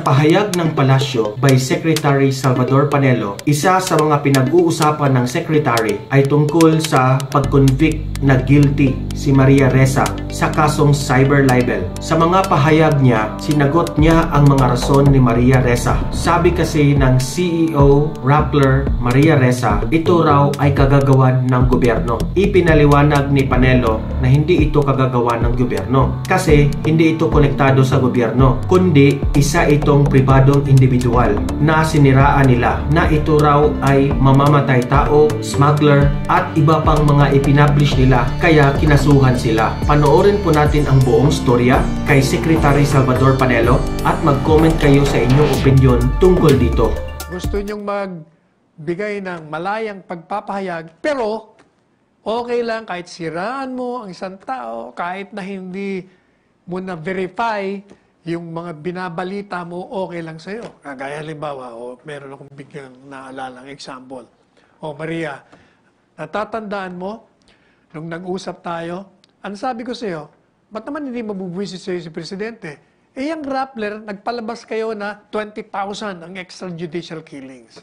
Sa pahayag ng palasyo by Secretary Salvador Panelo, isa sa mga pinag-uusapan ng Secretary ay tungkol sa pag-convict na guilty si Maria Ressa sa kasong cyber libel. Sa mga pahayag niya, sinagot niya ang mga rason ni Maria Ressa. Sabi kasi ng CEO Rappler Maria Ressa, ito raw ay kagagawan ng gobyerno. Ipinaliwanag ni Panelo na hindi ito kagagawan ng gobyerno kasi hindi ito konektado sa gobyerno, kundi isa itong pribadong individual na siniraan nila na ito raw ay mamamatay tao, smuggler at iba pang mga ipinablish nila kaya kinasuhan sila. Panoorin po natin ang buong storya kay Secretary Salvador Panelo at mag-comment kayo sa inyong opinion tungkol dito. Gusto nyong magbigay ng malayang pagpapahayag pero okay lang kahit siraan mo ang isang tao, kahit na hindi mo na-verify yung mga binabalita mo, okay lang sa'yo. Kagaya halimbawa, meron akong biglang naalalang example. Maria, natatandaan mo, nung nag-usap tayo, ang sabi ko sa'yo, ba't naman hindi mabubuwisit sa'yo si Presidente? Yung Rappler, nagpalabas kayo na 20,000 ang extrajudicial killings.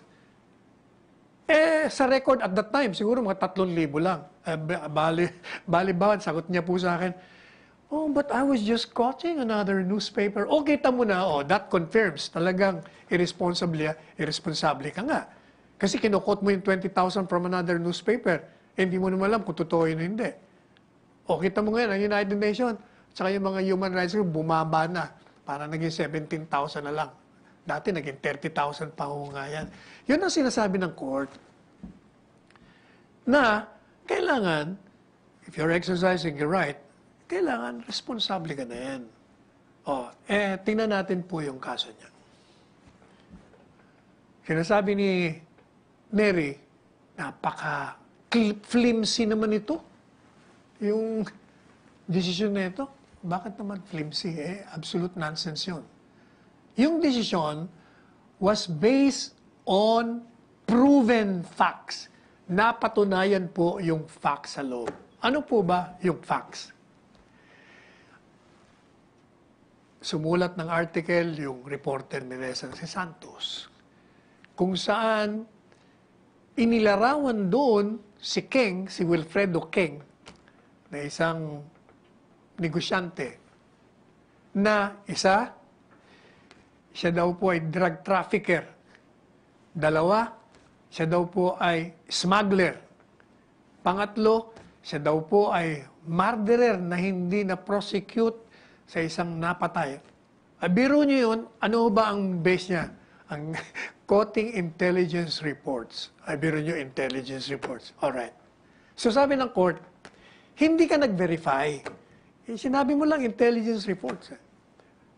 Sa record at that time, siguro mga 3,000 lang. Bali-bawan, sagot niya po sa akin, but I was just quoting another newspaper. Kita mo na, that confirms. Talagang irresponsable ka nga. Kasi kinukot mo yung 20,000 from another newspaper. Hindi mo naman alam kung totoo yun o hindi. Kita mo ngayon, ang United Nations, tsaka yung mga human rights group, bumaba na. Para naging 17,000 na lang. Dati naging 30,000 pa ho nga yan. Yun ang sinasabi ng court na kailangan, if you're exercising your right, kailangan responsable ka na yan. Tingnan natin po yung kaso niya. Sinasabi ni Mary, napaka-flimsy naman ito. Yung desisyon na ito, bakit naman flimsy? Absolute nonsense yun. Yung desisyon was based on proven facts. Napatunayan po yung facts sa loob. Ano po ba yung facts? Sumulat ng article yung reporter ni Ressa si Santos, kung saan inilarawan doon si King, si Wilfredo King, na isang negosyante, na siya daw po ay drug trafficker. Dalawa, siya daw po ay smuggler. Pangatlo, siya daw po ay murderer na hindi na-prosecute sa isang napatay. Biro niyo yun, ano ba ang base niya? Ang quoting intelligence reports. Biro niyo intelligence reports. Alright. So sabi ng court, hindi ka nag-verify. Sinabi mo lang intelligence reports.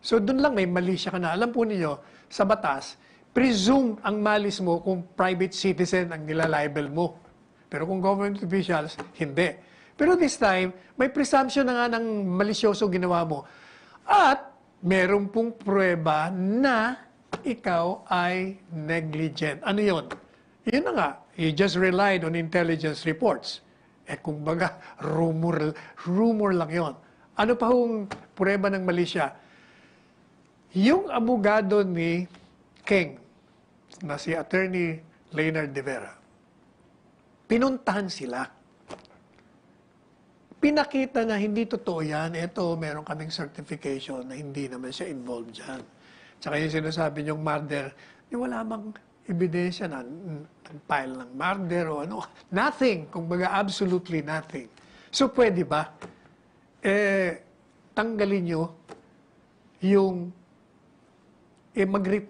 So doon lang may mali siya ka na. Alam po niyo, sa batas, presume ang malis mo kung private citizen ang nilalibel mo. Pero kung government officials, hindi. Pero this time, may presumption na nga ng malisyoso ginawa mo. At meron pong pruweba na ikaw ay negligent. Ano yun? Yun na nga. You just relied on intelligence reports. Kumbaga, rumor lang yon. Ano pa hong pruweba ng mali siya? Yung abogado ni King, na si Attorney Leonard De Vera, pinuntahan sila. Pinakita na hindi totoo yan. Ito, meron kaming certification na hindi naman siya involved dyan. Tsaka yung sinasabi niyong murder, wala mang ebidensya na nag-file ng murder o ano. Nothing. Kumbaga, absolutely nothing. So, pwede ba? Tanggalin nyo yung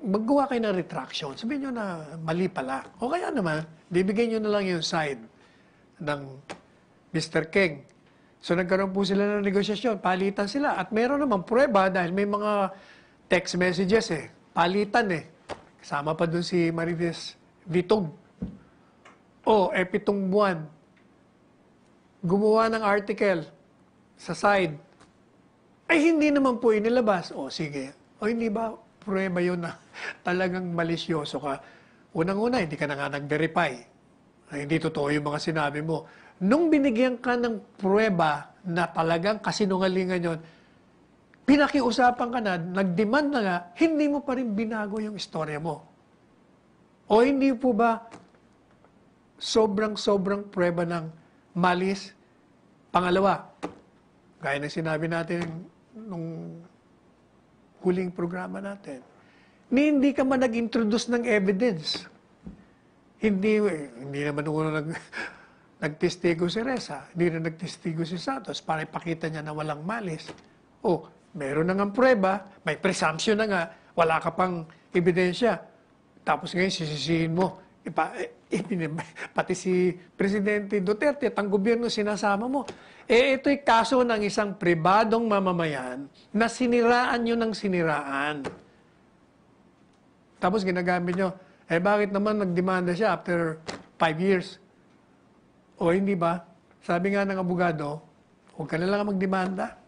maggawa kayo ng retraction. Sabihin nyo na mali pala. O kaya naman, bibigyan nyo na lang yung side ng Mr. King. So nagkaroon po sila ng negosasyon, palitan sila. At meron naman pruweba dahil may mga text messages palitan Kasama pa dun si Marites Vitog. Pitong buwan, gumawa ng article sa side. Hindi naman po inilabas. Sige. Hindi ba pruweba yun na talagang malisyoso ka? Unang-una, hindi ka na nga nag-verify. Hindi totoo yung mga sinabi mo. Nung binigyan ka ng pruweba na talagang kasinungalingan yon, pinakiusapan ka na, nag-demand na nga, hindi mo pa rin binago yung istorya mo. O hindi po ba sobrang prueba ng malis? Pangalawa, gaya ng sinabi natin nung huling programa natin, hindi ka man nag-introduce ng evidence. Hindi naman nagtestigo si Reza, hindi na nagtestigo si Santos para ipakita niya na walang malis. O, meron na nga prueba, may presumption na nga, wala ka pang ebidensya. Tapos ngayon, sisisihin mo. Pati si Presidente Duterte at ang gobyerno sinasama mo. Ito'y kaso ng isang pribadong mamamayan na siniraan nyo ng siniraan. Tapos ginagamit nyo, bakit naman nagdemanda siya after 5 years? O hindi ba? Sabi nga ng abogado, huwag ka na lang magdemanda.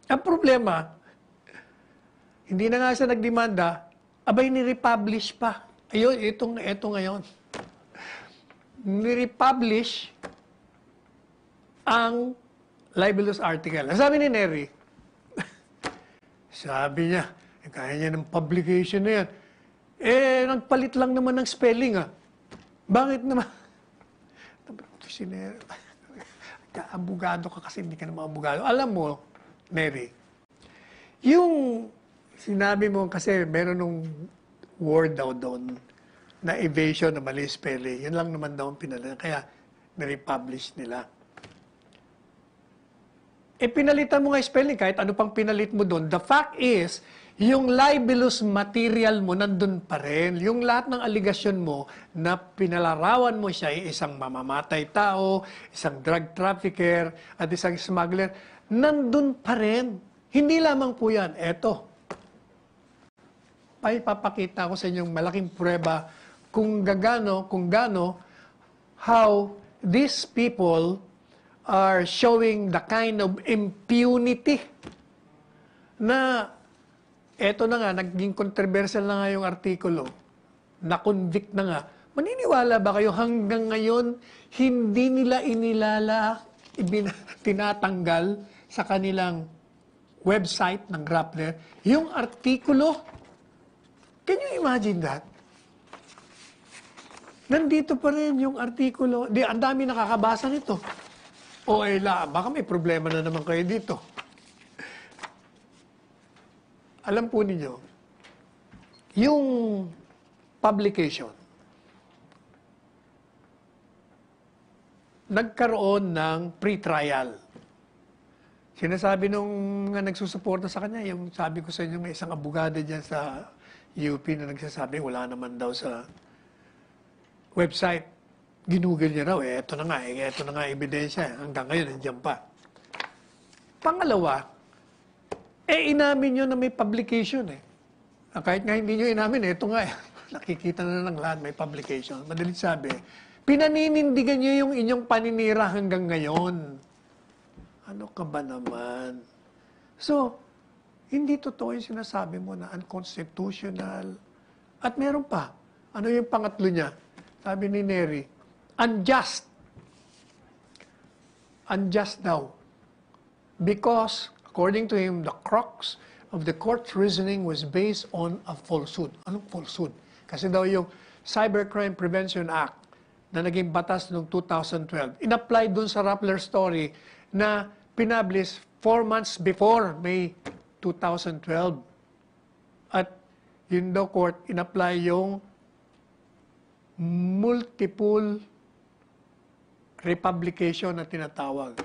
Ang problema, hindi na nga siya nagdemanda, abay ni-republish pa. Ayun, ito ngayon. Ni-republish ang libelous article. Sabi ni Neri, sabi niya, kaya niya ng publication na yan. Nagpalit lang naman ng spelling, Bakit naman? Si Neri, abogado ka kasi hindi ka naman abogado. Alam mo, Neri, yung sinabi mo kasi meron nung word daw doon na evasion na mali spelling. Yan lang naman daw ang pinalitan. Kaya na-republish nila. Pinalitan mo nga spelling kahit ano pang pinalit mo doon. The fact is, yung libelous material mo nandun pa rin. Yung lahat ng aligasyon mo na pinalarawan mo siya ay isang mamamatay tao, isang drug trafficker, at isang smuggler, nandun pa rin. Hindi lamang po yan. Eto. Papakita ko sa inyong malaking prueba kung gaano, how these people are showing the kind of impunity na eto na nga, naging controversial na nga yung artikulo, na-convict na nga. Maniniwala ba kayo hanggang ngayon, hindi nila tinatanggal sa kanilang website ng Grappler yung artikulo? Can you imagine that? Nandito pa rin yung artikulo. Ang dami nakakabasa nito. Baka may problema na naman kayo dito. Alam po ninyo, yung publication, nagkaroon ng pre-trial. Sinasabi nung nagsusuporta sa kanya, yung sabi ko sa inyo, may isang abogado dyan sa UP na nagsasabi, wala naman daw sa website. Ginugol niya raw, eto na nga, ebidensya. Hanggang ngayon, nandiyan pa. Pangalawa, inamin nyo na may publication Kahit nga hindi nyo inamin, eto nga, nakikita na ng lahat, may publication. Madalit sabi, pinaninindigan nyo yung inyong paninira hanggang ngayon. Ano ka ba naman? So, hindi totoo yung sinasabi mo na unconstitutional. At meron pa. Ano yung pangatlo niya? Sabi ni Neri, unjust. Unjust daw. Because, according to him, the crux of the court's reasoning was based on a falsehood. Anong falsehood? Kasi daw yung Cybercrime Prevention Act na naging batas noong 2012, in-apply dun sa Rappler story na pinablis 4 months before May 2012. At yun daw court, in-apply yung multiple republication na tinatawag.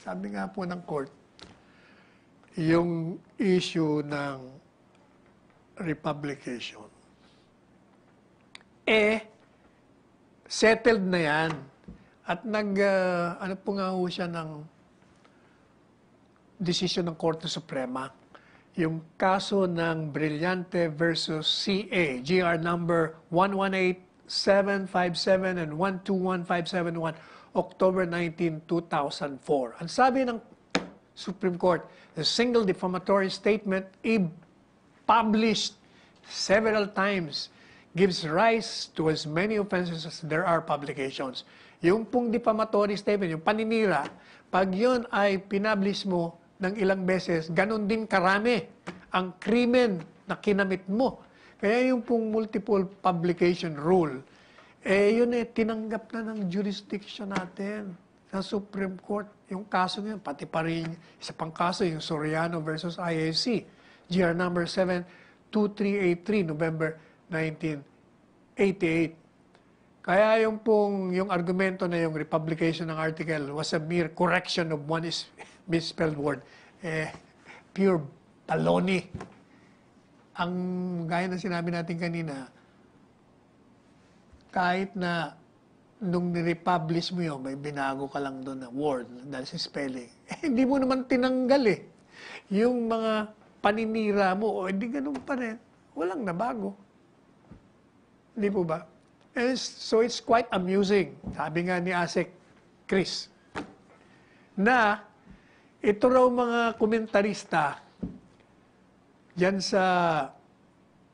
Sabi nga po ng court, yung issue ng republication, settled na yan. At ano po nga ho siya ng desisyon ng Korte Suprema, yung kaso ng Brillante versus CA, GR number 118757 and 121571, October 19, 2004. Ang sabi ng Supreme Court, the single defamatory statement published several times gives rise to as many offenses as there are publications. Yung pong defamatory statement, yung paninira, pag yun ay pinablish mo ng ilang beses, ganun din karami ang krimen na kinamit mo. Kaya yung pong multiple publication rule, yun tinanggap na ng jurisdiction natin sa Supreme Court. Yung kaso ngayon, pati pa rin, isa pang kaso, yung Soriano versus IAC, GR number 72383, November 1988. Kaya yung argumento na yung republication ng article was a mere correction of one misspelled word, pure baloney. Ang gaya ng sinabi natin kanina, kahit na nung ni-republish mo yun, may binago ka lang doon na word dahil sa spelling. Hindi mo naman tinanggal yung mga paninira mo, hindi ganun pa rin. Walang nabago. Hindi po ba? And so it's quite amusing, sabi nga ni Asek Chris, na ito raw mga komentarista yan sa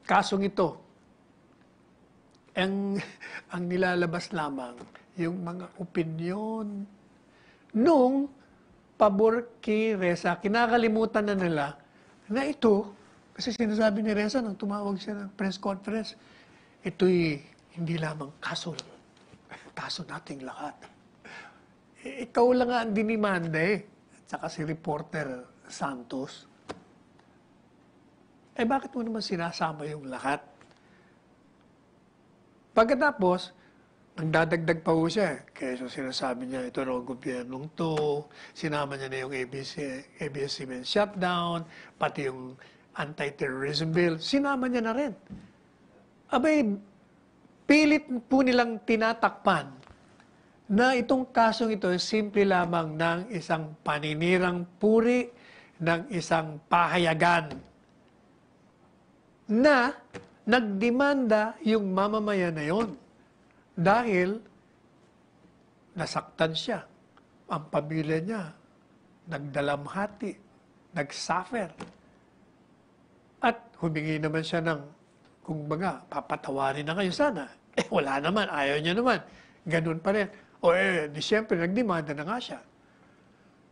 kasong ito, ang nilalabas lamang yung mga opinyon nung pabor kay Ressa. Kinakalimutan na nila na ito, kasi sinasabi ni Ressa nung tumawag siya ng press conference, ito'y hindi lamang kaso nating lahat. Ikaw lang nga ang dinimanda at saka si reporter Santos. Bakit mo naman sinasama yung lahat? Pagkatapos, nagdadagdag pa ho siya. Kaya sinasabi niya, ito raw gobyernong to, sinama niya na yung ABS-CBN shutdown, pati yung anti-terrorism bill, sinama niya na rin. Pilit po nilang tinatakpan na itong kasong ito simple lamang ng isang paninirang puri ng isang pahayagan na nagdemanda yung mamamayan na yon dahil nasaktan siya, ang pamilya niya, nagdalamhati, nagsuffer. At humingi naman siya ng, kung baga, papatawarin na kayo sana. Wala naman, ayaw niya naman. Ganun pa rin. Di siyempre, nagdemanda na nga siya.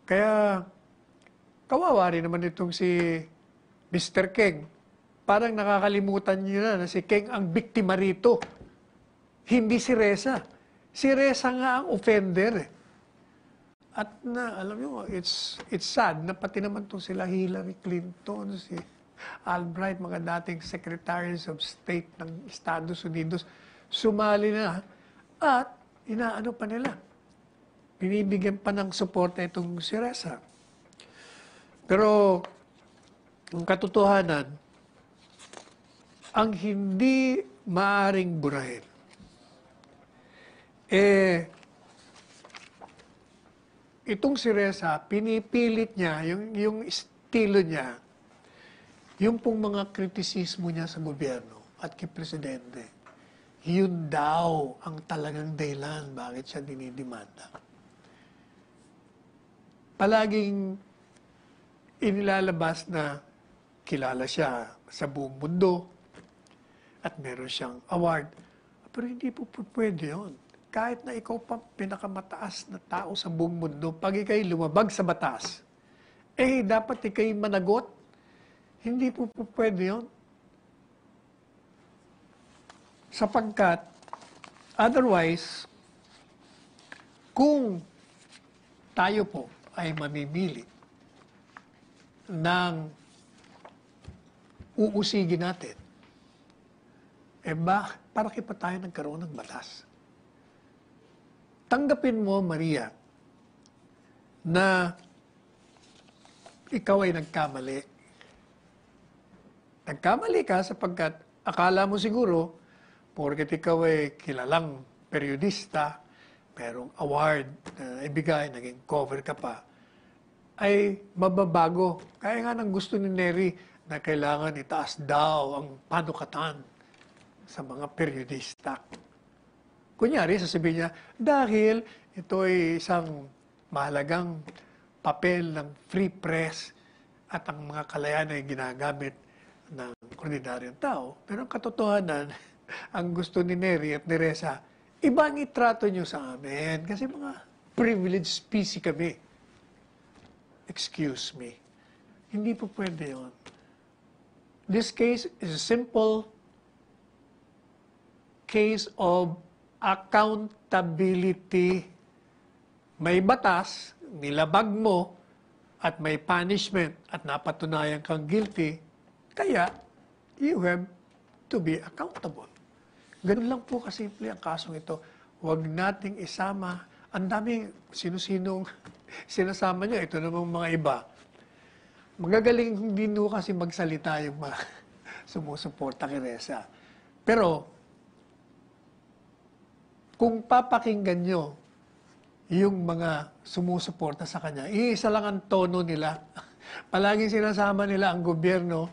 Kaya, kawawa rin naman itong si Mr. King. Parang nakakalimutan niyo na si King ang biktima rito. Hindi si Ressa. Si Ressa nga ang offender. At alam niyo, it's sad na pati naman itong sila Hillary Clinton, si Albright, mga dating secretaries of state ng Estados Unidos, sumali na at inaano pa nila. Binibigyan pa ng suporta itong si Ressa. Pero, ang katotohanan, ang hindi maaring burahin, itong si Ressa, pinipilit niya, yung estilo niya, yung pong mga kritisismo niya sa gobyerno at kay Presidente, yun daw ang talagang dahilan bakit siya dinidemanda. Palaging inilalabas na kilala siya sa buong mundo at meron siyang award. Pero hindi po pwede yun. Kahit na ikaw pa pinakamataas na tao sa buong mundo, pag ikay lumabag sa batas, dapat ikay managot. Hindi po pwede yun. Sapagkat, otherwise, kung tayo po ay mamimili ng uusigin natin, para pa tayo nagkaroon ng batas? Tanggapin mo, Maria, na ikaw ay nagkamali. Nagkamali ka sapagkat akala mo siguro, porket ikaw ay kilalang periodista, merong award na ibigay, naging cover ka pa, ay mababago. Kaya nga nang gusto ni Neri na kailangan itaas daw ang panukatan sa mga periodista. Kunyari, sasabihin niya, dahil ito ay isang mahalagang papel ng free press at ang mga kalayaan ay ginagamit ng ordinaryong tao. Pero ang katotohanan, ang gusto ni Neri at ni Ressa, Iba ang itrato nyo sa amin kasi mga privileged species kami. Excuse me. Hindi po pwede yun. This case is a simple case of accountability. May batas, nilabag mo, at may punishment, at napatunayan kang guilty, kaya you have to be accountable. Ganun lang po kasimple ang kasong ito. Huwag nating isama. Ang daming sino-sinong sinasama niya. Ito namang mga iba. Magagaling din po kasi magsalita yung mga sumusuporta kay Ressa. Pero, kung papakinggan nyo yung mga sumusuporta sa kanya, iisa lang ang tono nila. Palaging sinasama nila ang gobyerno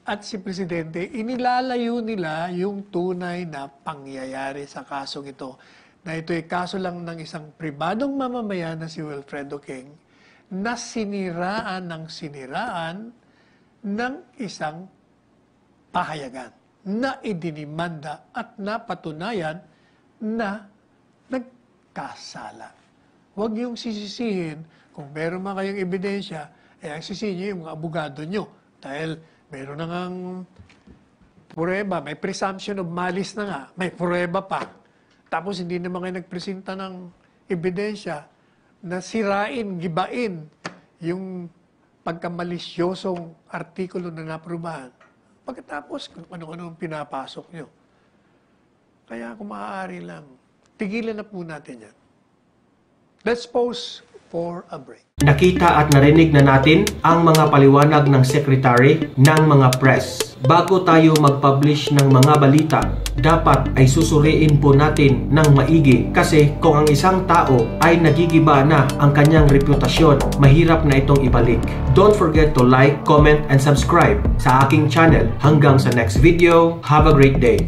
at si Presidente, inilalayo nila yung tunay na pangyayari sa kasong ito. Na ito ay kaso lang ng isang pribadong mamamayan na si Wilfredo King na siniraan ng isang pahayagan na idinimanda at napatunayan na nagkasala. Huwag niyong sisisihin kung meron man kayong ebidensya, ang sisihin niyo yung mga abogado niyo. Dahil meron na ngang prueba, may presumption of malice na nga, may prueba pa. Tapos hindi naman kayo nagpresenta ng ebidensya na sirain, gibain yung pagkamalisyosong artikulo na naprubahan. Pagkatapos kung ano-ano ang pinapasok niyo. Kaya kung maaari lang, tigilan na po natin yan. Let's pause for a break. Nakita at narinig na natin ang mga paliwanag ng Secretary ng mga press. Bago tayo mag-publish ng mga balita, dapat ay susuriin po natin ng maigi kasi kung ang isang tao ay nagigiba na ang kanyang reputasyon, mahirap na itong ibalik. Don't forget to like, comment, and subscribe sa aking channel. Hanggang sa next video, have a great day!